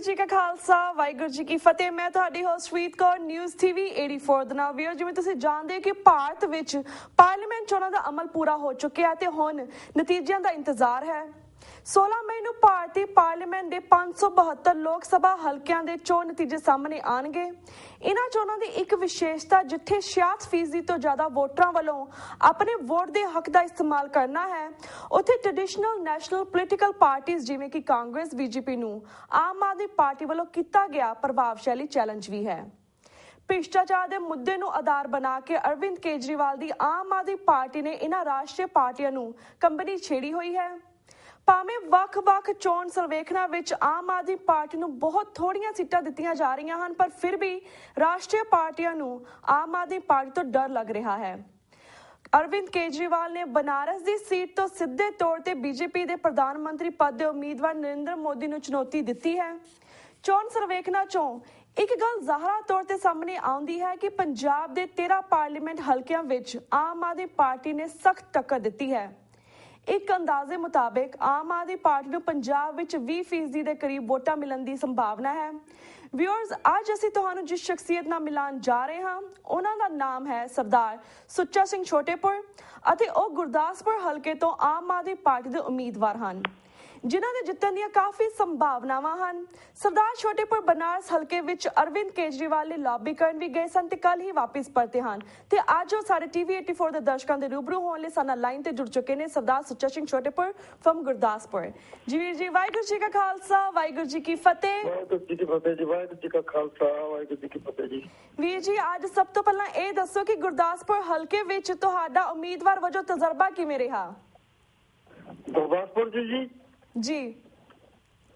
जी का खालसा वाहिगुरू जी की फतेह। मैं ਤੁਹਾਡੀ ਹੋਸਟ ਪ੍ਰੀਤ ਕੌਰ ਨਿਊਜ਼ ਟੀਵੀ 84 ਦੇ ਨਾਲ ਵੀਰ। ਜਿਵੇਂ ਤੁਸੀਂ ਜਾਣਦੇ ਹੋ ਕਿ ਭਾਰਤ ਵਿੱਚ ਪਾਰਲੀਮੈਂਟ ਚੋਣਾਂ ਦਾ ਅਮਲ ਪੂਰਾ ਹੋ ਚੁੱਕਿਆ ਹੈ ਤੇ ਹੁਣ ਨਤੀਜਿਆਂ ਦਾ ਇੰਤਜ਼ਾਰ ਹੈ। 16 ਮਈ ਨੂੰ ਭਾਰਤੀ ਪਾਰਲੀਮੈਂਟ ਦੇ 572 ਲੋਕ ਸਭਾ ਹਲਕਿਆਂ ਦੇ ਚੋਣ ਨਤੀਜੇ ਸਾਹਮਣੇ ਆਣਗੇ। ਇਹਨਾਂ ਚੋਣਾਂ ਦੀ ਇੱਕ ਵਿਸ਼ੇਸ਼ਤਾ ਜਿੱਥੇ 66% ਤੋਂ ਜ਼ਿਆਦਾ ਵੋਟਰਾਂ ਵੱਲੋਂ ਆਪਣੇ ਵੋਟ ਦੇ ਹੱਕ ਦਾ ਇਸਤੇਮਾਲ ਕਰਨਾ ਹੈ, ਉੱਥੇ ਟ੍ਰੈਡੀਸ਼ਨਲ ਨੈਸ਼ਨਲ ਪੋਲੀਟੀਕਲ ਪਾਰਟੀਆਂ ਜਿਵੇਂ ਕਿ ਕਾਂਗਰਸ, ਬੀਜੇਪੀ ਨੂੰ ਆਮ ਆਦਮੀ ਪਾਰਟੀ ਵੱਲੋਂ ਕੀਤਾ ਗਿਆ ਪ੍ਰਭਾਵਸ਼ਾਲੀ ਚੈਲੰਜ ਵੀ ਹੈ। ਭ੍ਰਿਸ਼ਟਾਚਾਰ ਦੇ ਮੁੱਦੇ ਨੂੰ ਆਧਾਰ ਬਣਾ ਕੇ ਅਰਵਿੰਦ ਕੇਜਰੀਵਾਲ ਦੀ ਆਮ ਆਦਮੀ ਪਾਰਟੀ ਨੇ ਇਹਨਾਂ ਰਾਸ਼ਟਰੀ ਪਾਰਟੀਆਂ ਨੂੰ ਕੰਬਣੀ ਛੇੜੀ ਹੋਈ ਹੈ। ਭਾਵੇਂ ਵੱਖ-ਵੱਖ ਚੋਣ ਸਰਵੇਖਣਾਂ ਵਿੱਚ ਆਮ ਆਦਮੀ ਪਾਰਟੀ ਨੂੰ ਬਹੁਤ ਥੋੜੀਆਂ ਸੀਟਾਂ ਦਿੱਤੀਆਂ ਜਾ ਰਹੀਆਂ ਹਨ, ਪਰ ਫਿਰ ਵੀ ਰਾਸ਼ਟਰੀ ਪਾਰਟੀਆਂ ਨੂੰ ਆਮ ਆਦਮੀ ਪਾਰਟੀ ਤੋਂ ਡਰ ਲੱਗ ਰਿਹਾ ਹੈ। ਅਰਵਿੰਦ ਕੇਜਰੀਵਾਲ ਨੇ ਬਨਾਰਸ ਦੀ ਸੀਟ ਤੋਂ ਸਿੱਧੇ ਤੌਰ ਤੇ ਬੀਜੇਪੀ ਦੇ ਪ੍ਰਧਾਨ ਮੰਤਰੀ ਪਦ ਦੇ ਉਮੀਦਵਾਰ ਨਰਿੰਦਰ ਮੋਦੀ ਨੂੰ ਚੁਣੌਤੀ ਦਿੱਤੀ ਹੈ। ਚੋਣ ਸਰਵੇਖਣਾਂ ਚੋਂ ਇੱਕ ਗੱਲ ਜ਼ਾਹਰਾ ਤੌਰ ਤੇ ਸਾਹਮਣੇ ਆਉਂਦੀ ਹੈ ਕਿ ਪੰਜਾਬ ਦੇ 13 ਪਾਰਲੀਮੈਂਟ ਹਲਕਿਆਂ ਵਿੱਚ ਆਮ ਆਦਮੀ ਪਾਰਟੀ ਨੇ ਸਖਤ ਟੱਕਰ ਦਿੱਤੀ ਹੈ। ਇੱਕ ਅੰਦਾਜ਼ੇ ਮੁਤਾਬਕ ਆਮ ਆਦਮੀ ਪਾਰਟੀ ਨੂੰ ਪੰਜਾਬ ਵਿੱਚ 20% ਦੇ ਕਰੀਬ ਵੋਟਾਂ ਮਿਲਣ ਦੀ ਸੰਭਾਵਨਾ ਹੈ। ਵਿਊਅਰਸ, ਅੱਜ ਅਸੀਂ ਤੁਹਾਨੂੰ ਜਿਸ ਸ਼ਖਸੀਅਤ ਨਾਲ ਮਿਲਾਉਣ ਜਾ ਰਹੇ ਹਾਂ ਉਹਨਾਂ ਦਾ ਨਾਮ ਹੈ ਸਰਦਾਰ ਸੁੱਚਾ ਸਿੰਘ ਛੋਟੇਪੁਰ ਅਤੇ ਉਹ ਗੁਰਦਾਸਪੁਰ ਹਲਕੇ ਤੋਂ ਆਮ ਆਦਮੀ ਪਾਰਟੀ ਦੇ ਉਮੀਦਵਾਰ ਹਨ, ਜਿਨ੍ਹਾਂ ਦੇ ਜਿੱਤਣ ਦੀਆਂ ਕਾਫੀ ਸੰਭਾਵਨਾਵਾਂ ਹਨ। ਸਰਦਾਰ ਛੋਟੇਪੁਰ ਬਨਾਰਸ ਹਲਕੇ ਵਿੱਚ ਅਰਵਿੰਦ ਕੇਜਰੀਵਾਲ ਲਈ ਲੌਬੀ ਕਰਨ ਵੀ ਗਏ ਸਨ ਤੇ ਕੱਲ ਹੀ ਵਾਪਿਸ ਪਰਤੇ ਹਨ ਤੇ ਅੱਜ ਉਹ ਸਾਡੇ ਟੀਵੀ 84 ਦੇ ਦਰਸ਼ਕਾਂ ਦੇ ਰੂਬਰੂ ਹੋਣ ਲਈ ਸਾਡੇ ਨਾਲ ਲਾਈਨ ਤੇ ਜੁੜ ਚੁੱਕੇ ਨੇ ਸਰਦਾਰ ਸੁੱਚਾ ਸਿੰਘ ਛੋਟੇਪੁਰ ਫਰਮ ਗੁਰਦਾਸਪੁਰ। ਜੀ ਵੀਰ ਜੀ, ਵਾਹਿਗੁਰੂ ਜੀ ਕਾ ਖਾਲਸਾ ਵਾਹਿਗੁਰੂ ਜੀ ਕੀ ਫਤਿਹ। ਵਾਹਿਗੁਰੂ ਜੀ ਕੀ ਫਤਿਹ ਜੀ, ਵਾਹਿਗੁਰੂ ਜੀ ਕਾ ਖਾਲਸਾ ਵਾਹਿਗੁਰੂ ਜੀ ਕੀ ਫਤਿਹ ਜੀ। ਵੀਰ ਜੀ, ਅੱਜ ਸਭ ਤੋਂ ਪਹਿਲਾਂ ਇਹ ਦੱਸੋ ਕਿ ਗੁਰਦਾਸਪੁਰ ਹਲਕੇ ਵਿੱਚ ਤੁਹਾਡਾ ਉਮੀਦਵਾਰ ਵਜੋਂ ਤਜਰਬਾ ਕਿਵੇਂ ਰਿਹਾ? ਗੁਰਦਾਸਪੁਰ ਜੀ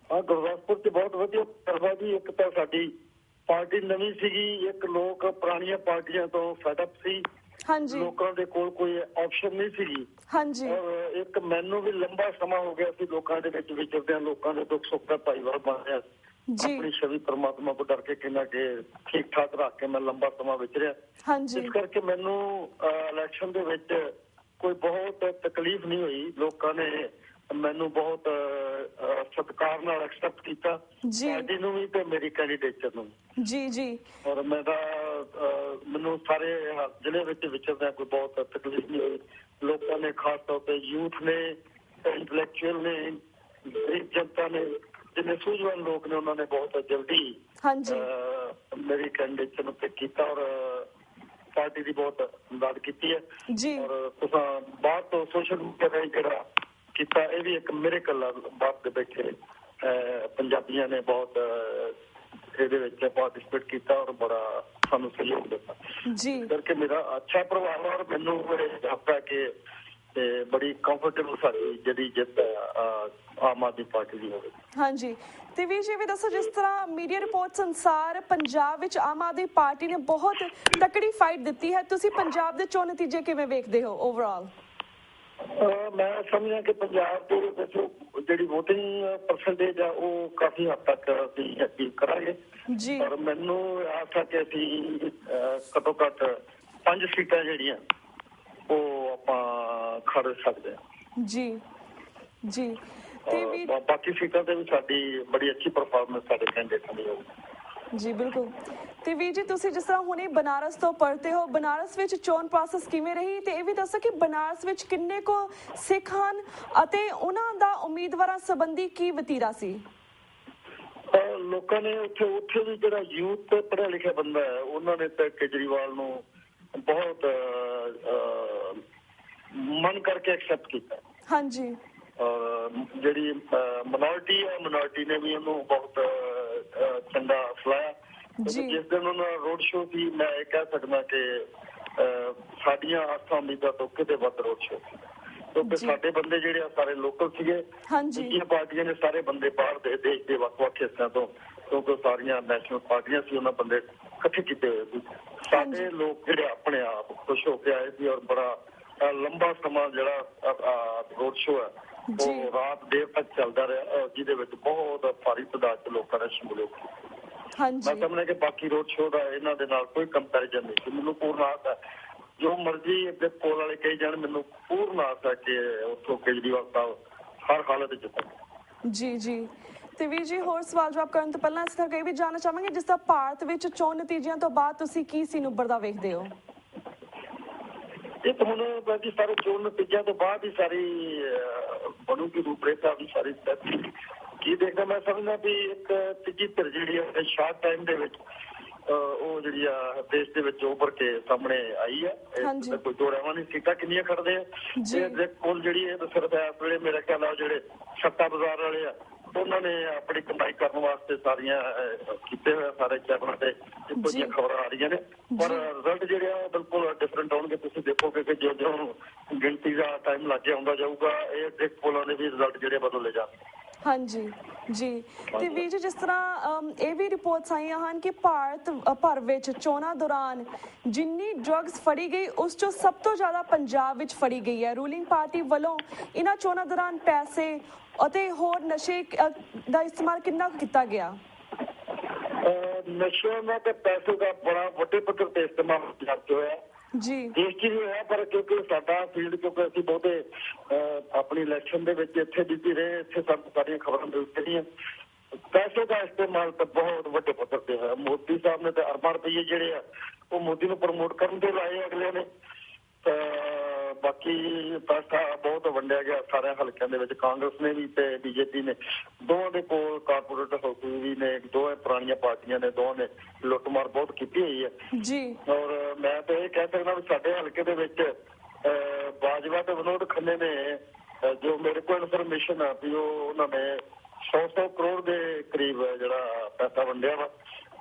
ਗੁਰਦਾਸਪੁਰ ਚ ਬਹੁਤ ਵਧੀਆ ਤਜਰਬਾ ਜੀ। ਇੱਕ ਤਾਂ ਸਾਡੀ ਪਾਰਟੀ ਨਵੀਂ ਸੀਗੀ, ਇੱਕ ਲੋਕ ਪੁਰਾਣੀਆਂ ਪਾਰਟੀਆਂ ਤੋਂ ਫੈਡਅਪ ਸੀ, ਲੋਕਾਂ ਦੇ ਕੋਲ ਕੋਈ ਆਪਸ਼ਨ ਨਹੀਂ ਸੀਗੀ। ਔਰ ਇੱਕ ਮੈਨੂੰ ਵੀ ਲੰਬਾ ਸਮਾਂ ਹੋ ਗਿਆ ਸੀ ਲੋਕਾਂ ਦੇ ਵਿੱਚ ਵਿਚਰਦਿਆਂ, ਲੋਕਾਂ ਦੇ ਦੁੱਖ ਸੁੱਖ ਦਾ ਭਾਈਵਾਲ ਬਣ ਰਿਹਾ। ਆਪਣੀ ਛਵੀ ਪਰਮਾਤਮਾ ਤੋਂ ਡਰ ਕੇ ਕਿੰਨਾ ਕਿ ਠੀਕ ਠਾਕ ਰੱਖ ਕੇ ਮੈਂ ਲੰਬਾ ਸਮਾਂ ਵਿਚਰਿਆ। ਇਸ ਕਰਕੇ ਮੈਨੂੰ ਇਲੈਕਸ਼ਨ ਦੇ ਵਿੱਚ ਕੋਈ ਬਹੁਤ ਤਕਲੀਫ ਨਹੀਂ ਹੋਈ। ਲੋਕਾਂ ਨੇ ਮੈਨੂੰ ਬਹੁਤ ਸਤਿਕਾਰ ਨਾਲ ਐਕਸੈਪਟ ਕੀਤਾ, ਪਾਰਟੀ ਨੂੰ ਵੀ ਤੇ ਮੇਰੀ ਕੈਂਡੀਡੇਟਰ ਨੂੰ ਜੀ। ਔਰ ਮੈਨੂੰ ਸਾਰੇ ਜ਼ਿਲ੍ਹੇ ਵਿੱਚ ਵਿਚਰਦਿਆਂ ਕੋਈ ਬਹੁਤ ਤਕਲੀਫ ਨਹੀਂ ਹੋਈ। ਲੋਕਾਂ ਨੇ ਖਾਸ ਤੌਰ ਤੇ ਯੂਥ ਨੇ, ਇੰਟੈਲੈਕਚੁਅਲ ਨੇ, ਜਨਤਾ ਨੇ, ਜਿੰਨੇ ਸੂਝਵਾਨ ਲੋਕ ਨੇ ਉਹਨਾਂ ਨੇ ਬਹੁਤ ਜਲਦੀ ਮੇਰੀ ਕੈਂਡੀਡੇਟਰ ਨੂੰ ਪਿਕ ਕੀਤਾ ਔਰ ਪਾਰਟੀ ਦੀ ਬਹੁਤ ਮਦਦ ਕੀਤੀ ਹੈ। ਔਰ ਤੁਸੀਂ ਬਾਹਰ ਤੋਂ ਸੋਸ਼ਲ ਮੀਡੀਆ ਦਾ ਜਿਹੜਾ ਕੀਤਾ, ਇਹ ਵੀ ਇੱਕ ਮਿਰੇਕਲ ਆ। ਬਾਹਰ ਦੇ ਬੈਠੇ ਪੰਜਾਬੀਆਂ ਨੇ ਬਹੁਤ ਇਹਦੇ ਵਿੱਚ ਪਾਰਟੀਸਪੇਟ ਕੀਤਾ ਔਰ ਬੜਾ ਸਾਨੂੰ ਸਹਿਯੋਗ ਦਿੱਤਾ। ਇਸ ਕਰਕੇ ਮੇਰਾ ਅੱਛਾ ਪ੍ਰਭਾਵ ਔਰ ਮੈਨੂੰ ਲੱਗਦਾ ਕਿ ਬੜੀ ਕੰਫਰਟੇਬਲ ਸਾਡੀ ਜਿਹੜੀ ਜਿੱਤ ਆਮ ਆਦਮੀ ਪਾਰਟੀ ਦੀ ਹੋਵੇ। ਹਾਂਜੀ, ਤੇ ਵੀਰ ਜੀ ਵੀ ਦੱਸੋ, ਜਿਸ ਤਰ੍ਹਾਂ ਮੀਡੀਆ ਰਿਪੋਰਟਸ ਅਨੁਸਾਰ ਪੰਜਾਬ ਵਿੱਚ ਆਮ ਆਦਮੀ ਪਾਰਟੀ ਨੇ ਬਹੁਤ ਤਕੜੀ ਫਾਈਟ ਦਿੱਤੀ ਹੈ, ਤੁਸੀਂ ਪੰਜਾਬ ਦੇ ਚੋਣ ਨਤੀਜੇ ਕਿਵੇਂ ਵੇਖਦੇ ਹੋ ਓਵਰਆਲ? ਮੈਂ ਸਮਝਿਆ ਕਿ ਪੰਜਾਬ ਦੇ ਵਿੱਚ ਜਿਹੜੀ ਵੋਟਿੰਗ ਪਰਸੈਂਟੇਜ ਆ ਉਹ ਕਾਫੀ ਹੱਦ ਤੱਕ ਅਸੀਂ ਅਚੀਵ ਕਰਾਂਗੇ ਔਰ ਮੈਨੂੰ ਆਸ ਹੈ ਕਿ ਅਸੀਂ ਘੱਟੋ ਘੱਟ 5 ਸੀਟਾਂ ਜਿਹੜੀਆਂ ਉਹ ਆਪਾਂ ਖੜ ਸਕਦੇ ਹਾਂ ਜੀ। ਤੇ ਬਾਕੀ ਸੀਟਾਂ ਤੇ ਵੀ ਸਾਡੀ ਬੜੀ ਅੱਛੀ ਪਰਫਾਰਮੈਂਸ ਸਾਡੇ ਕੈਂਡੀਡੇਟ ਦੀ ਹੋਊਗੀ ਜੀ। ਬਿਲਕੁਲ। ਤੇ ਵੀਰ ਜੀ, ਤੁਸੀਂ ਜਿਸ ਤਰ੍ਹਾਂ ਹੁਣੇ ਬਨਾਰਸ ਤੋਂ ਪਰਤੇ ਹੋ, ਬਨਾਰਸ ਵਿੱਚ ਚੋਣ ਪ੍ਰੋਸੈਸ ਕਿਵੇਂ ਰਹੀ ਤੇ ਇਹ ਵੀ ਦੱਸੋ ਕਿ ਬਨਾਰਸ ਵਿੱਚ ਕਿੰਨੇ ਕੁ ਸਿੱਖ ਹਨ ਅਤੇ ਉਹਨਾਂ ਦਾ ਉਮੀਦਵਾਰਾਂ ਸੰਬੰਧੀ ਕੀ ਵਤੀਰਾ ਸੀ? ਲੋਕਾਂ ਨੇ ਉੱਥੇ ਵੀ ਜਿਹੜਾ ਯੂਥ ਪੜ੍ਹਿਆ ਲਿਖਿਆ ਬੰਦਾ ਹੈ ਉਹਨਾਂ ਨੇ ਤਾਂ ਕੇਜਰੀਵਾਲ ਨੂੰ ਬਹੁਤ ਮਨ ਕਰਕੇ ਐਕਸੈਪਟ ਕੀਤਾ। ਹਾਂਜੀ। ਔਰ ਜਿਹੜੀ ਮਿਨੋਰਿਟੀ ਨੇ ਵੀ ਉਹਨੂੰ ਬਹੁਤ ਚੰਗਾ ਫਲਾਇਆ। ਜਿਸ ਦਿਨ ਉਹਨਾਂ ਦਾ ਰੋਡ ਸ਼ੋਅ ਸੀ, ਮੈਂ ਇਹ ਕਹਿ ਸਕਦਾ ਕਿ ਸਾਡੀਆਂ ਆਸਾਂ ਉਮੀਦਾਂ ਤੋਂ ਕਿਤੇ ਵੱਧ ਰੋਡ ਸ਼ੋਅ ਸੀ, ਕਿਉਂਕਿ ਸਾਡੇ ਬੰਦੇ ਜਿਹੜੇ ਆ ਸਾਰੇ ਲੋਕਲ ਸੀਗੇ। ਦੂਜੀਆਂ ਪਾਰਟੀਆਂ ਨੇ ਸਾਰੇ ਬੰਦੇ ਬਾਹਰ ਦੇ ਦੇਸ਼ ਦੇ ਵੱਖ-ਵੱਖ ਹਿੱਸਿਆਂ ਤੋਂ, ਕਿਉਂਕਿ ਸਾਰੀਆਂ ਨੈਸ਼ਨਲ ਪਾਰਟੀਆਂ ਸੀ, ਉਹਨਾਂ ਬੰਦੇ ਇਕੱਠੇ ਕੀਤੇ ਹੋਏ ਸੀ। ਸਾਡੇ ਲੋਕ ਜਿਹੜੇ ਆਪਣੇ ਆਪ ਖੁਸ਼ ਹੋ ਕੇ ਆਏ ਸੀ ਔਰ ਬੜਾ ਲੰਬਾ ਸਮਾਂ ਜਿਹੜਾ ਰੋਡ ਸ਼ੋਅ ਹੈ ਉਹ ਰਾਤ ਦੇਰ ਤੱਕ ਚੱਲਦਾ ਰਿਹਾ, ਜਿਹਦੇ ਵਿੱਚ ਬਹੁਤ ਭਾਰੀ ਤਾਦਾਦ ਚ ਲੋਕਾਂ ਨੇ ਸ਼ਮੂਲੀਅਤ ਕੀਤੀ। ਮੈਂ ਸਮਝਦਾ ਕਿ ਬਾਕੀ ਰੋਡ ਸ਼ੋਅ ਦਾ ਇਹਨਾਂ ਦੇ ਨਾਲ ਕੋਈ ਕੰਪੈਰੀਜ਼ਨ ਨਹੀਂ ਸੀ। ਮੈਨੂੰ ਪੂਰਨ ਆਸ ਹੈ, ਜੋ ਮਰਜ਼ੀ ਅੱਗੇ ਪੋਲ ਵਾਲੇ ਕਹੀ ਜਾਣ, ਮੈਨੂੰ ਪੂਰਨ ਆਸ ਹੈ ਕਿ ਉੱਥੋਂ ਕੇਜਰੀਵਾਲ ਸਾਹਿਬ ਹਰ ਹਾਲਤ ਚ ਜਿੱਤਣਗੇ ਜੀ। ਤੇ ਵੀਰ ਜੀ ਹੋਰ ਸਵਾਲ ਜਵਾਬ ਕਰਨ ਤੋਂ ਪਹਿਲਾਂ ਅਸੀਂ ਇਹ ਵੀ ਜਾਣਨਾ ਚਾਹਾਂਗੇ ਜਿਸ ਤਰ੍ਹਾਂ ਭਾਰਤ ਵਿੱਚ ਚੋਣ ਨਤੀਜਿਆਂ ਤੋਂ ਬਾਅਦ ਤੁਸੀਂ ਕੀ ਸੀ ਉੱਭਰਦਾ ਵੇਖਦੇ ਹੋ? ਇਹ ਤਾਂ ਹੁਣ ਬਾਕੀ ਸਾਰੇ ਚੋਣ ਨਤੀਜਿਆਂ ਤੋਂ ਬਾਅਦ ਹੀ ਸਾਰੀ ਬਣੂਗੀ ਰੂਪਰੇਖਾ ਵੀ ਸਾਰੀ ਕੀ ਦੇਖਦਾ ਮੈਂ ਸਮਝਦਾ ਵੀ ਇੱਕ ਤੀਜੀ ਧਿਰ ਜਿਹੜੀ ਹੈ ਸ਼ਾਰਟ ਟਾਈਮ ਦੇ ਵਿੱਚ ਉਹ ਜਿਹੜੀ ਆ ਦੇਸ਼ ਦੇ ਵਿੱਚ ਉੱਭਰ ਕੇ ਸਾਹਮਣੇ ਆਈ ਹੈ। ਕੋਈ ਦੋ ਰਹਿਵਾਂ ਨਹੀਂ ਸੀਟਾਂ ਕਿੰਨੀਆਂ ਖੜਦੇ ਆ ਇਹ ਕੋਲ ਜਿਹੜੀ ਇਹ ਤਾਂ ਸਿਰਫ ਇਸ ਵੇਲੇ ਮੇਰੇ ਖਿਆਲ ਨਾਲ ਜਿਹੜੇ ਸੱਤਾ ਬਾਜ਼ਾਰ ਵਾਲੇ ਆ ਉਹਨਾਂ ਨੇ ਆਪਣੀ ਕਮਾਈ ਕਰਨ ਵਾਸਤੇ ਸਾਰੀਆਂ ਕੀਤੇ ਹੋਏ ਸਾਰੇ ਚੈਨਲਾਂ ਤੇ ਇੱਕੋ ਜਿਹੀਆਂ ਖਬਰਾਂ ਆ ਰਹੀਆਂ ਨੇ ਪਰ ਰਿਜ਼ਲਟ ਜਿਹੜੇ ਆ ਬਿਲਕੁਲ ਡਿਫਰੈਂਟ ਆਉਣਗੇ। ਤੁਸੀਂ ਦੇਖੋਗੇ ਕਿ ਜਿਉਂ ਗਿਣਤੀ ਦਾ ਟਾਈਮ ਲੱਗ ਆਉਂਦਾ ਜਾਊਗਾ ਇਹ ਇੱਕ ਪੋਲਾਂ ਦੇ ਵੀ ਰਿਜ਼ਲਟ ਜਿਹੜੇ ਬਦਲੇ ਜਾਣਗੇ। ਹਾਂਜੀ ਜੀ ਤੇ ਵੀਰ ਜੀ ਜਿਸ ਤਰ੍ਹਾਂ ਇਹ ਵੀ ਰਿਪੋਰਟਸ ਆਈਆਂ ਹਨ ਕਿ ਭਾਰਤ ਭਰ ਵਿੱਚ ਚੋਣਾਂ ਦੌਰਾਨ ਜਿੰਨੀ ਡਰੱਗਸ ਫੜੀ ਗਈ ਉਸ ਚੋਂ ਸਭ ਤੋਂ ਜ਼ਿਆਦਾ ਪੰਜਾਬ ਵਿੱਚ ਫੜੀ ਗਈ ਹੈ। ਰੂਲਿੰਗ ਪਾਰਟੀ ਵੱਲੋਂ ਇਹਨਾਂ ਚੋਣਾਂ ਦੌਰਾਨ ਪੈਸੇ ਅਤੇ ਹੋਰ ਨਸ਼ੇ ਦਾ ਇਸਤੇਮਾਲ ਕਿੰਨਾ ਕੀਤਾ ਗਿਆ? ਨਸ਼ਿਆਂ ਦਾ ਤੇ ਪੈਸੇ ਦਾ ਬੜਾ ਵੱਡੇ ਪੱਧਰ ਤੇ ਇਸਤੇਮਾਲ ਕਰਦੇ ਹੋਇਆ ਜੀ ਦੇਸ਼ 'ਚ ਵੀ ਹੋਇਆ ਪਰ ਕਿਉਂਕਿ ਸਾਡਾ ਫੀਲਡ ਕਿਉਂਕਿ ਅਸੀਂ ਬਹੁਤੇ ਆਪਣੀ ਇਲੈਕਸ਼ਨ ਦੇ ਵਿੱਚ ਇੱਥੇ ਬੀਤੀ ਰਹੇ ਇੱਥੇ ਸਾਨੂੰ ਸਾਰੀਆਂ ਖਬਰਾਂ ਮਿਲਦੀਆਂ ਰਹੀਆਂ ਪੈਸੇ ਦਾ ਇਸਤੇਮਾਲ ਤਾਂ ਬਹੁਤ ਵੱਡੇ ਪੱਧਰ ਤੇ ਹੋਇਆ। ਮੋਦੀ ਸਾਹਿਬ ਨੇ ਤਾਂ ਅਰਬਾਂ ਰੁਪਈਏ ਜਿਹੜੇ ਆ ਉਹ ਮੋਦੀ ਨੂੰ ਪ੍ਰਮੋਟ ਕਰਨ ਦੇ ਲਾਏ ਅਗਲੇ ਨੇ ਤਾਂ ਬਾਕੀ ਪੈਸਾ ਬਹੁਤ ਵੰਡਿਆ ਗਿਆ ਸਾਰਿਆਂ ਹਲਕਿਆਂ ਦੇ ਵਿੱਚ। ਕਾਂਗਰਸ ਨੇ ਵੀ ਤੇ ਬੀਜੇਪੀ ਨੇ ਦੋਵਾਂ ਦੇ ਕੋਲ ਕਾਰਪੋਰੇਟ ਹਾਊਸ ਵੀ ਨੇ ਦੋਵੇਂ ਪੁਰਾਣੀਆਂ ਪਾਰਟੀਆਂ ਨੇ ਦੋਵਾਂ ਨੇ ਲੁੱਟਮਾਰ ਬਹੁਤ ਕੀਤੀ ਹੋਈ ਹੈ ਜੀ। ਔਰ ਮੈਂ ਤਾਂ ਇਹ ਕਹਿ ਸਕਦਾ ਵੀ ਸਾਡੇ ਹਲਕੇ ਦੇ ਵਿੱਚ ਬਾਜਵਾ ਤੇ ਵਿਨੋਦ ਖੰਨੇ ਨੇ ਜੋ ਮੇਰੇ ਕੋਲ ਇਨਫੋਰਮੇਸ਼ਨ ਆ ਵੀ ਉਹਨਾਂ ਨੇ 100 ਕਰੋੜ ਦੇ ਕਰੀਬ ਜਿਹੜਾ ਪੈਸਾ ਵੰਡਿਆ ਵਾ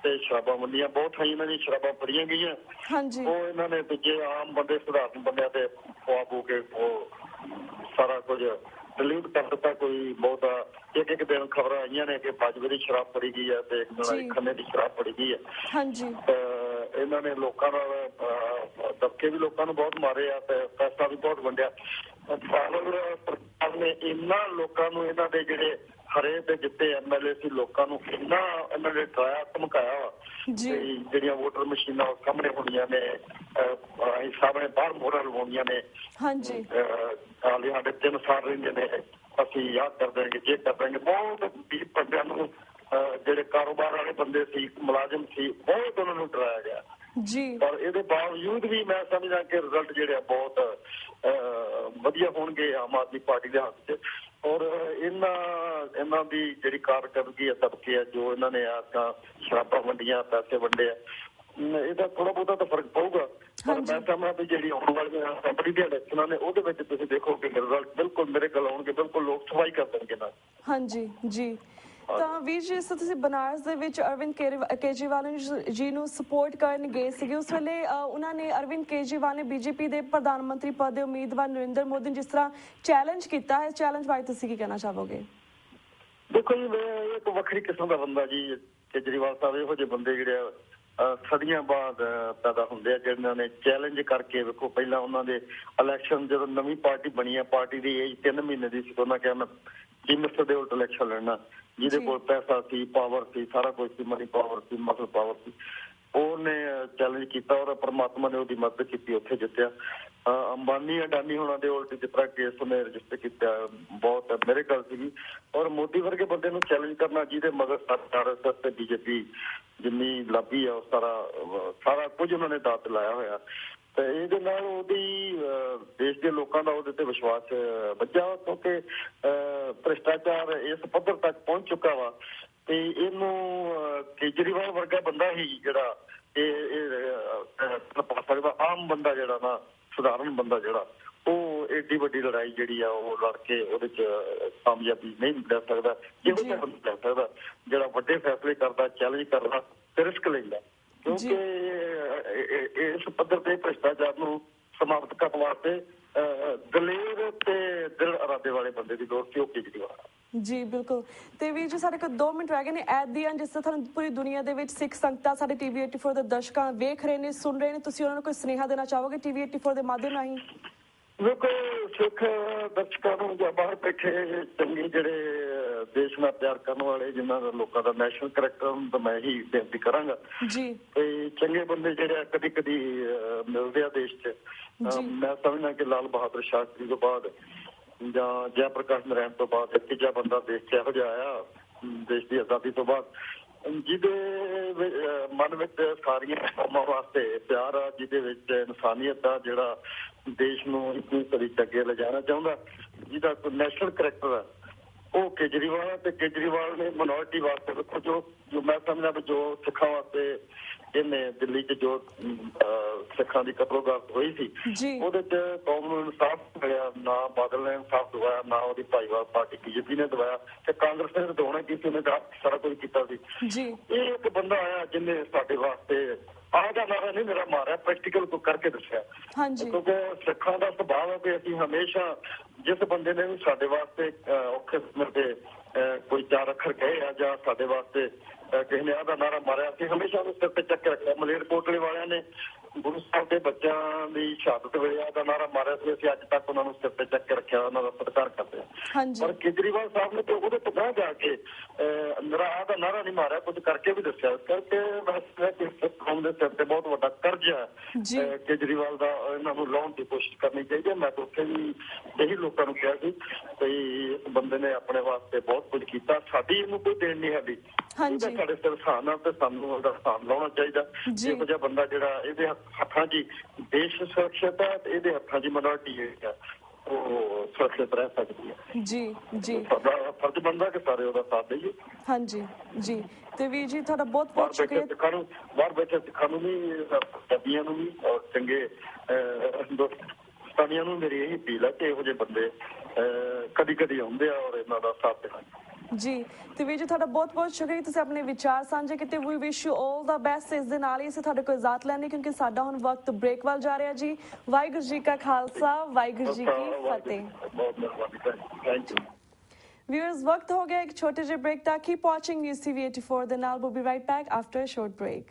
ਤੇ ਸ਼ਰਾਬਾਂ ਵੰਡੀਆਂ ਬਹੁਤ ਥਾਈਂ ਇਹਨਾਂ ਦੀਆਂ ਸ਼ਰਾਬਾਂ ਫੜੀਆਂ ਗਈਆਂ ਉਹ ਇਹਨਾਂ ਨੇ ਦੂਜੇ ਆਮ ਬੰਦੇ ਸਧਾਰਨ ਬੰਦਿਆਂ ਤੇ ਖਵਾ ਬੂ ਕੇ ਉਹ ਸਾਰਾ ਕੁਝ ਡਿਲੀਟ ਕਰ ਦਿੱਤਾ। ਕੋਈ ਬਹੁਤਾ ਇੱਕ ਦਿਨ ਖਬਰਾਂ ਆਈਆਂ ਨੇ ਕਿ ਬਾਜਵੇ ਦੀ ਸ਼ਰਾਬ ਫੜੀ ਗਈ ਹੈ ਤੇ ਇੱਕ ਖੰਨੇ ਦੀ ਸ਼ਰਾਬ ਫੜੀ ਗਈ ਹੈ। ਇਹਨਾਂ ਨੇ ਲੋਕਾਂ ਨਾਲ ਦਬਕੇ ਵੀ ਲੋਕਾਂ ਨੂੰ ਬਹੁਤ ਮਾਰੇ ਆ ਤੇ ਪੈਸਾ ਵੀ ਬਹੁਤ ਵੰਡਿਆ। ਸਰਕਾਰ ਨੇ ਇਹਨਾਂ ਲੋਕਾਂ ਨੂੰ ਇਹਨਾਂ ਦੇ ਜਿਹੜੇ ਹਰੇ ਤੇ ਜਿੱਤੇ ਐਮਐਲਏ ਸੀ ਲੋਕਾਂ ਨੂੰ ਕਿੰਨਾ ਇਹਨਾਂ ਨੇ ਡਰਾਇਆ ਧਮਕਾਇਆ ਵਾ ਜਿਹੜੀਆਂ ਵੋਟਰ ਮਸ਼ੀਨਾਂ ਸਾਹਮਣੇ ਹੋਣੀਆਂ ਨੇ ਸਾਹਮਣੇ ਬਾਹਰ ਮੋਹਰਾਂ ਲਵਾਉਣੀਆਂ ਨੇ ਹਾਲੇ ਸਾਡੇ 3 ਸਾਲ ਰਹਿੰਦੇ ਨੇ ਅਸੀਂ ਯਾਦ ਕਰ ਦੇਣਗੇ ਜੇ ਕਰ ਦੇਣਗੇ ਬਹੁਤ ਬੰਦਿਆਂ ਨੂੰ ਜਿਹੜੇ ਕਾਰੋਬਾਰ ਵਾਲੇ ਬੰਦੇ ਸੀ ਮੁਲਾਜ਼ਮ ਸੀ ਬਹੁਤ ਉਹਨਾਂ ਨੂੰ ਡਰਾਇਆ ਗਿਆ ਪਰ ਇਹਦੇ ਬਾਵਜੂਦ ਵੀ ਮੈਂ ਸਮਝਦਾ ਕਿ ਰਿਜ਼ਲਟ ਜਿਹੜੇ ਬਹੁਤ ਵਧੀਆ ਹੋਣਗੇ ਆਮ ਆਦਮੀ ਪਾਰਟੀ ਦੇ ਹੱਥ 'ਚ। ਔਰ ਇਹਨਾਂ ਦੀ ਜਿਹੜੀ ਕਾਰਗੁਜ਼ਾਰੀ ਹੈ ਦਬਕੇ ਆ ਜੋ ਇਹਨਾਂ ਨੇ ਸ਼ਰਾਬਾਂ ਵੰਡੀਆਂ ਪੈਸੇ ਵੰਡੇ ਆ ਇਹਦਾ ਥੋੜਾ ਬਹੁਤਾ ਤਾਂ ਫਰਕ ਪਊਗਾ ਪਰ ਮੈਂ ਸਮਝਦਾ ਵੀ ਜਿਹੜੀ ਆਉਣ ਵਾਲੀਆਂ ਅਸੈਂਬਲੀ ਦੀਆਂ ਇਲੈਕਸ਼ਨਾਂ ਨੇ ਉਹਦੇ ਵਿੱਚ ਤੁਸੀਂ ਦੇਖੋਗੇ ਰਿਜ਼ਲਟ ਬਿਲਕੁਲ ਮੇਰੇ ਕੋਲ ਆਉਣਗੇ ਬਿਲਕੁਲ ਲੋਕ ਸਫਾਈ ਕਰ ਦੇਣਗੇ ਨਾਲ। ਹਾਂਜੀ ਜੀ ਤਾਂ ਵੀਰ ਜੀ ਤੁਸੀਂ ਬਨਾਰਸ ਦੇ ਵਿੱਚ ਅਰਵਿੰਦ ਕੇਜਰੀਵਾਲ ਜੀ ਨੂੰ ਸਪੋਰਟ ਕਰਨ ਗਏ ਸੀਗੇ ਉਸ ਵੇਲੇ ਉਹਨਾਂ ਨੇ ਅਰਵਿੰਦ ਕੇਜਰੀਵਾਲ ਨੇ ਬੀਜੇਪੀ ਦੇ ਪ੍ਰਧਾਨ ਮੰਤਰੀ ਪਦ ਦੇ ਉਮੀਦਵਾਰ ਨਰਿੰਦਰ ਮੋਦੀ ਨੂੰ ਜਿਸ ਤਰ੍ਹਾਂ ਚੈਲੰਜ ਕੀਤਾ ਹੈ ਚੈਲੰਜ ਬਾਰੇ ਤੁਸੀਂ ਕੀ ਕਹਿਣਾ ਚਾਹੋਗੇ? ਦੇਖੋ ਜੀ ਮੈਂ ਇੱਕ ਵੱਖਰੀ ਕਿਸਮ ਦਾ ਬੰਦਾ ਜੀ ਕੇਜਰੀਵਾਲ ਸਾਹਿਬ ਇਹੋ ਜਿਹੇ ਬੰਦੇ ਜਿਹੜੇ ਸਦੀਆਂ ਬਾਅਦ ਪੈਦਾ ਹੁੰਦੇ ਆ ਜਿਹਨਾਂ ਨੇ ਚੈਲੰਜ ਕਰਕੇ ਵੇਖੋ ਪਹਿਲਾਂ ਉਹਨਾਂ ਦੇ ਇਲੈਕਸ਼ਨ ਜਦੋਂ ਨਵੀਂ ਪਾਰਟੀ ਬਣੀ ਆ ਪਾਰਟੀ ਦੀ ਏਜ 3 ਮਹੀਨੇ ਦੀ ਸੀ ਉਹਨਾਂ ਕਿਹਾ ਮੈਂ ਚੀਫ ਮਿਨਿਸਟਰ ਦੇ ਉਲਟ ਇਲੈਕਸ਼ਨ ਲੜਨਾ ਜਿਹਦੇ ਕੋਲ ਪੈਸਾ ਸੀ ਪਾਵਰ ਸੀ ਸਾਰਾ ਕੁਝ ਸੀ ਮਨੀ ਪਾਵਰ ਸੀ ਮਸਲ ਪਾਵਰ ਸੀ ਉਹਨੇ ਚੈਲੰਜ ਕੀਤਾ ਔਰ ਪਰਮਾਤਮਾ ਨੇ ਉਹਦੀ ਮਦਦ ਕੀਤੀ ਉੱਥੇ ਜਿੱਤਿਆ। ਅੰਬਾਨੀ ਅਡਾਨੀ ਹੋਣਾ ਦੇ ਉਲਟ ਜਿਸ ਤਰ੍ਹਾਂ ਕੇਸ ਉਹਨੇ ਰਜਿਸਟਰ ਕੀਤਾ ਬਹੁਤ ਮੇਰੇ ਗੱਲ ਸੀਗੀ ਔਰ ਮੋਦੀ ਵਰਗੇ ਬੰਦੇ ਨੂੰ ਚੈਲੰਜ ਕਰਨਾ ਜਿਹਦੇ ਮਗਰ ਆਰਐਸਐਸ ਤੇ ਬੀਜੇਪੀ ਜਿੰਨੀ ਲਾਬੀ ਆ ਉਹ ਸਾਰਾ ਕੁਝ ਉਹਨਾਂ ਨੇ ਦਾਅ ਲਾਇਆ ਹੋਇਆ ਤੇ ਇਹਦੇ ਨਾਲ ਉਹਦੀ ਦੇਸ਼ ਦੇ ਲੋਕਾਂ ਦਾ ਉਹਦੇ ਤੇ ਵਿਸ਼ਵਾਸ ਵੱਜਾ ਕਿਉਂਕਿ ਭ੍ਰਿਸ਼ਟਾਚਾਰ ਇਸ ਪੱਧਰ ਤੱਕ ਪਹੁੰਚ ਚੁੱਕਾ ਵਾ ਤੇ ਇਹਨੂੰ ਕੇਜਰੀਵਾਲ ਵਰਗਾ ਬੰਦਾ ਹੀ ਜਿਹੜਾ ਇਹ ਪਾ ਸਕਦਾ ਆਮ ਬੰਦਾ ਜਿਹੜਾ ਨਾ ਸਧਾਰਨ ਬੰਦਾ ਜਿਹੜਾ ਉਹ ਏਡੀ ਵੱਡੀ ਲੜਾਈ ਜਿਹੜੀ ਆ ਉਹ ਲੜ ਕੇ ਉਹਦੇ ਚ ਕਾਮਯਾਬੀ ਨਹੀਂ ਲੈ ਸਕਦਾ ਜਿਹੋ ਜਿਹਾ ਬੰਦਾ ਲੈ ਸਕਦਾ ਜਿਹੜਾ ਵੱਡੇ ਫੈਸਲੇ ਕਰਦਾ ਚੈਲੰਜ ਕਰਦਾ ਤੇ ਰਿਸਕ ਲੈਂਦਾ ਕਿਉਂਕਿ ਇਸ ਪੱਧਰ ਤੇ ਭ੍ਰਿਸ਼ਟਾਚਾਰ ਨੂੰ ਸਮਾਪਤ ਕਰਨ ਵਾਸਤੇ ਦਲੇਰ ਤੇ ਦਿਲ ਇਰਾਦੇ ਵਾਲੇ ਬੰਦੇ ਦੀ ਲੋੜ ਸੀ ਉਹ ਕੇਜਰੀਵਾਲ ਜੀ ਬਿਲਕੁਲ। ਤੇ ਵੀਰ ਜੀ ਸਾਡੇ ਕੋਲ 2 ਮਿੰਟ ਰਹਿ ਗਏ ਨੇ ਐਟ ਦੀ ਐਂਡ ਜਿਸ ਤਰ੍ਹਾਂ ਤੁਹਾਨੂੰ ਪੂਰੀ ਦੁਨੀਆ ਦੇ ਵਿੱਚ ਸਿੱਖ ਸੰਗਤਾਂ ਸਾਡੇ ਟੀਵੀ 84 ਦੇ ਦਰਸ਼ਕਾਂ ਵੇਖ ਰਹੇ ਨੇ ਸੁਣ ਰਹੇ ਨੇ ਤੁਸੀਂ ਉਹਨਾਂ ਨੂੰ ਕੋਈ ਸੁਨੇਹਾ ਦੇਣਾ ਚਾਹੋਗੇ ਟੀਵੀ 84 ਦੇ ਮਾਧਿਅਮ ਰਾਹੀਂ? ਵੇਖੋ ਸਿੱਖ ਦਰਸ਼ਕਾਂ ਨੂੰ ਜਾਂ ਬਾਹਰ ਬੈਠੇ ਚੰਗੇ ਜਿਹੜੇ ਦੇਸ਼ ਨਾਲ ਪਿਆਰ ਕਰਨ ਵਾਲੇ ਜਿਨ੍ਹਾਂ ਦਾ ਲੋਕਾਂ ਦਾ ਨੈਸ਼ਨਲ ਕਰੈਕਟਰ ਤਾਂ ਮੈਂ ਹੀ ਬੇਨਤੀ ਕਰਾਂਗਾ ਜੀ ਤੇ ਚੰਗੇ ਬੰਦੇ ਜਿਹੜੇ ਕਦੀ ਕਦੀ ਮਿਲਦੇ ਆ ਦੇਸ਼ 'ਚ ਮੈਂ ਸਮਝਦਾ ਕਿ ਲਾਲ ਬਹਾਦਰ ਸ਼ਾਸਤਰੀ ਤੋਂ ਬਾਅਦ ਜਾਂ ਜੈ ਪ੍ਰਕਾਸ਼ ਨਰਾਇਣ ਤੋਂ ਬਾਅਦ ਤੀਜਾ ਬੰਦਾ ਦੇਸ਼ 'ਚ ਇਹੋ ਜਿਹਾ ਆਇਆ ਦੇਸ਼ ਦੀ ਆਜ਼ਾਦੀ ਤੋਂ ਬਾਅਦ, ਜਿਹਦੇ ਮਨ ਵਿੱਚ ਸਾਰੀਆਂ ਕੌਮਾਂ ਵਾਸਤੇ ਪਿਆਰ ਆ, ਜਿਹਦੇ ਵਿੱਚ ਇਨਸਾਨੀਅਤ ਆ, ਜਿਹੜਾ ਦੇਸ਼ ਨੂੰ ਇੱਕ ਸਦੀ ਅੱਗੇ ਲਿਜਾਣਾ ਚਾਹੁੰਦਾ, ਜਿਹਦਾ ਕੋਈ ਨੈਸ਼ਨਲ ਕਰੈਕਟਰ ਆ, ਉਹ ਕੇਜਰੀਵਾਲ ਹੈ। ਤੇ ਕੇਜਰੀਵਾਲ ਨੇ ਮਿਨੋਰਿਟੀ ਵਾਸਤੇ ਦੇਖੋ ਜੋ ਮੈਂ ਸਮਝਦਾ ਵੀ ਜੋ ਸਿੱਖਾਂ ਵਾਸਤੇ ਇਹਨੇ ਦਿੱਲੀ 'ਚ ਜੋ ਸਿੱਖਾਂ ਦੀ ਕਤਲੋਗਾਰਤ ਹੋਈ ਸੀ, ਉਹਦੇ 'ਚ ਕੌਮ ਨੂੰ ਇਨਸਾਫ ਮਿਲਿਆ। ਨਾ ਬਾਦਲ ਨੇ ਇਨਸਾਫ ਦਵਾਇਆ, ਨਾ ਉਹਦੀ ਭਾਈਵਾਲ ਪਾਰਟੀ BJP ਨੇ ਦਵਾਇਆ, ਤੇ ਕਾਂਗਰਸ ਨੇ ਦਵਾਉਣਾ ਕੀਤੀ, ਉਹਨੇ ਸਾਰਾ ਕੁਝ ਕੀਤਾ ਸੀ। ਇਹ ਇੱਕ ਬੰਦਾ ਆਇਆ ਜਿਹਨੇ ਸਾਡੇ ਵਾਸਤੇ ਆਹ ਦਾ ਨਾਰਾ ਨਹੀਂ ਮੇਰਾ ਮਾਰਿਆ, ਪ੍ਰੈਕਟੀਕਲ ਕੋਈ ਕਰਕੇ ਦੱਸਿਆ। ਕਿਉਂਕਿ ਸਿੱਖਾਂ ਦਾ ਸੁਭਾਅ ਹੈ ਕਿ ਅਸੀਂ ਹਮੇਸ਼ਾ ਜਿਸ ਬੰਦੇ ਨੇ ਵੀ ਸਾਡੇ ਵਾਸਤੇ ਔਖੇ ਸਮੇਂ ਤੇ ਕੋਈ 4 ਅੱਖਰ ਕਹੇ ਆ ਜਾਂ ਸਾਡੇ ਵਾਸਤੇ ਕਿਸੇ ਨੇ ਆਹ ਦਾ ਨਾਰਾ ਮਾਰਿਆ, ਅਸੀਂ ਹਮੇਸ਼ਾ ਉਹਨੂੰ ਸਿਰ ਤੇ ਚੱਕ ਕੇ ਰੱਖਿਆ। ਮਲੇਰਕੋਟਲੇ ਵਾਲਿਆਂ ਨੇ ਗੁਰੂ ਸਾਹਿਬ ਦੇ ਬੱਚਿਆਂ ਦੀ ਸ਼ਹਾਦਤ ਵੇਲੇ ਆਹ ਦਾ ਨਾਰਾ ਮਾਰਿਆ ਸੀ, ਅਸੀਂ ਅੱਜ ਤੱਕ ਉਹਨਾਂ ਨੂੰ ਸਿਰ ਤੇ ਚੱਕ ਕੇ ਰੱਖਿਆ, ਉਹਨਾਂ ਦਾ ਸਤਿਕਾਰ ਕਰਦੇ ਹਾਂ। ਪਰ ਕੇਜਰੀਵਾਲ ਸਾਹਿਬ ਨੇ ਉਹਦੇ ਤੋਂ ਬਾਅਦ ਜਾ ਕੇ ਮੇਰਾ ਆਹ ਦਾ ਨਾਰਾ ਨਹੀਂ ਮਾਰਿਆ, ਕੁਝ ਕਰਕੇ ਵੀ ਦੱਸਿਆ। ਇਸ ਕਰਕੇ ਮੈਂ ਕੌਮ ਦੇ ਸਿਰ ਤੇ ਬਹੁਤ ਵੱਡਾ ਕਰਜ਼ਾ ਕੇਜਰੀਵਾਲ ਦਾ, ਇਹਨਾਂ ਨੂੰ ਲਾਉਣ ਦੀ ਕੋਸ਼ਿਸ਼ ਕਰਨੀ ਚਾਹੀਦੀ ਹੈ। ਮੈਂ ਤਾਂ ਉੱਥੇ ਵੀ ਇਹੀ ਲੋਕਾਂ ਨੂੰ ਕਿਹਾ ਸੀ ਕਿ ਇਸ ਬੰਦੇ ਨੇ ਆਪਣੇ ਵਾਸਤੇ ਬਹੁਤ ਕੁਝ ਕੀਤਾ, ਸਾਡੀ ਇਹਨੂੰ ਕੋਈ ਦੇਣ ਨਹੀਂ ਸਾਡੀ, ਸਾਡੇ ਸਿਰ ਸਥਾਨ ਆ ਤੇ ਸਾਨੂੰ ਉਹਦਾ ਸਥਾਨ ਲਾਉਣਾ ਚਾਹੀਦਾ। ਇਹੋ ਜਿਹਾ ਬੰਦਾ ਜਿਹੜਾ ਇਹਦੇ ਹੱਥਾਂ 'ਚ ਦੇਸ਼ ਸੁਰੱਖਿਅਤ ਹੈ, ਤੇ ਇਹਦੇ ਹੱਥਾਂ 'ਚ ਮਿਨੋਰਿਟੀ ਹੈ ਉਹ ਸੁਰੱਖਿਅਤ ਰਹਿ ਸਕਦੀ ਹੈ। ਸਾਡਾ ਫਰਜ਼ ਬਣਦਾ ਕਿ ਸਾਰੇ ਉਹਦਾ ਸਾਥ ਦੇਈਏ। ਜੀ ਤੇ ਵੀਰ ਜੀ ਤੁਹਾਡਾ ਬਹੁਤ ਬਹੁਤ ਸ਼ੁਕਰੀਆ। ਬਾਹਰ ਬੈਠੇ ਸਿੱਖਾਂ ਨੂੰ ਵੀ, ਪੰਜਾਬੀਆਂ ਨੂੰ ਵੀ, ਔਰ ਚੰਗੇ ਹਿੰਦੁਸਤਾਨੀਆਂ ਨੂੰ ਮੇਰੀ ਇਹੀ ਅਪੀਲ ਹੈ ਕਿ ਇਹੋ ਜਿਹੇ ਬੰਦੇ ਕਦੀ ਆਉਂਦੇ ਆ ਔਰ ਇਹਨਾਂ ਦਾ ਸਾਥ ਦੇਣਾ। ਜੀ ਤੇ ਵੀਰ ਜੀ ਤੁਹਾਡਾ ਬਹੁਤ ਬਹੁਤ ਸ਼ੁਕਰੀਆ, ਤੁਸੀਂ ਆਪਣੇ ਵਿਚਾਰ ਸਾਂਝੇ ਕੀਤੇ। We wish you all the best. ਇਸ ਦੇ ਨਾਲ ਹੀ ਅਸੀਂ ਤੁਹਾਡੇ ਕੋਲ ਇਜਾਜ਼ਤ ਲੈਣੀ, ਕਿਉਂਕਿ ਸਾਡਾ ਹੁਣ ਵਕਤ ਬ੍ਰੇਕ ਵੱਲ ਜਾ ਰਿਹਾ ਜੀ। ਵਾਹਿਗੁਰੂ ਜੀ ਕਾ ਖਾਲਸਾ, ਵਾਹਿਗੁਰੂ ਜੀ ਕੀ ਫਤਿਹ। ਬਹੁਤ ਮਿਹਰਬਾਨੀ, ਥੈਂਕ ਯੂ। Viewers, वक्त हो गया एक छोटे से ब्रेक था। Keep watching News TV 84 the now. We'll be right back after a short break.